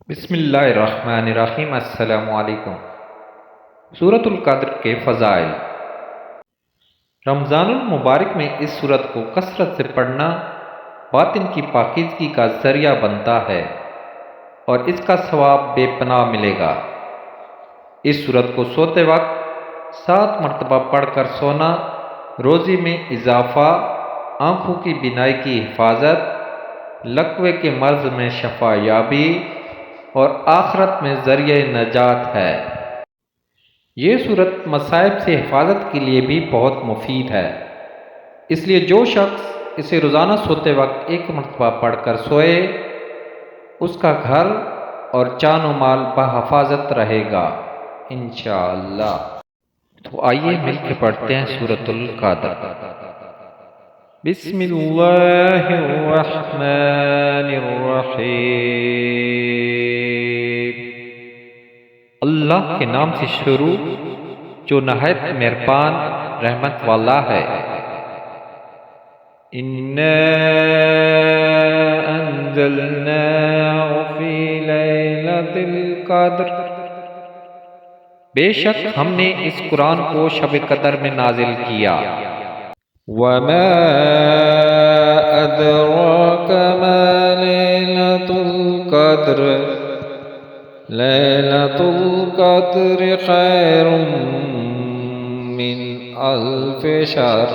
بسم اللہ الرحمن الرحیم۔ السلام علیکم۔ سورۃ القدر کے فضائل۔ رمضان المبارک میں اس سورت کو کثرت سے پڑھنا باطن کی پاکیزگی کا ذریعہ بنتا ہے اور اس کا ثواب بے پناہ ملے گا۔ اس سورت کو سوتے وقت 7 مرتبہ پڑھ کر سونا روزی میں اضافہ، آنکھوں کی بینائی کی حفاظت، لقوے کے مرض میں شفا یابی اور آخرت میں ذریعہ نجات ہے۔ یہ سورت مصائب سے حفاظت کے لیے بھی بہت مفید ہے، اس لیے جو شخص اسے روزانہ سوتے وقت 1 مرتبہ پڑھ کر سوئے اس کا گھر اور جان و مال بحفاظت رہے گا انشاءاللہ۔ تو آئیے مل کے پڑھتے ہیں سورۃ القدر۔ بسم اللہ الرحمن الرحیم۔ اللہ کے نام سے شروع جو نہایت مہربان رحمت والا ہے۔ اِنَّا أَنزَلْنَاهُ فِي لَيْلَةِ الْقَدْرِ، بے شک ہم نے اس قرآن کو شب قدر میں نازل کیا۔ وَمَا أَدْرَاكَ مَا لَيْلَةُ الْقَدْرِ، لَيْلَةُ الْقَدْرِ خَيْرٌ مِّنْ أَلْفِ شَهْرٍ،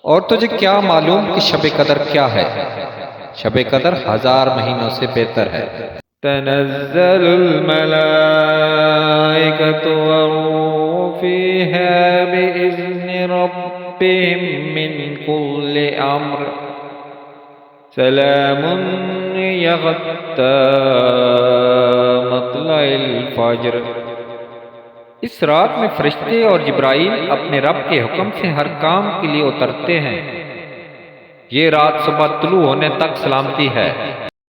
اور تجھے کیا معلوم کہ شب قدر کیا ہے؟ شب قدر 1000 مہینوں سے بہتر ہے۔ تنزل الملائکۃ والروح فیہا بإذن ربہم من کل امر، سلام ہی حتی مطلع الفجر۔ اس رات میں فرشتے اور جبرائیل اپنے رب کے حکم سے ہر کام کے لیے اترتے ہیں۔ یہ رات صبح طلوع ہونے تک سلامتی ہے۔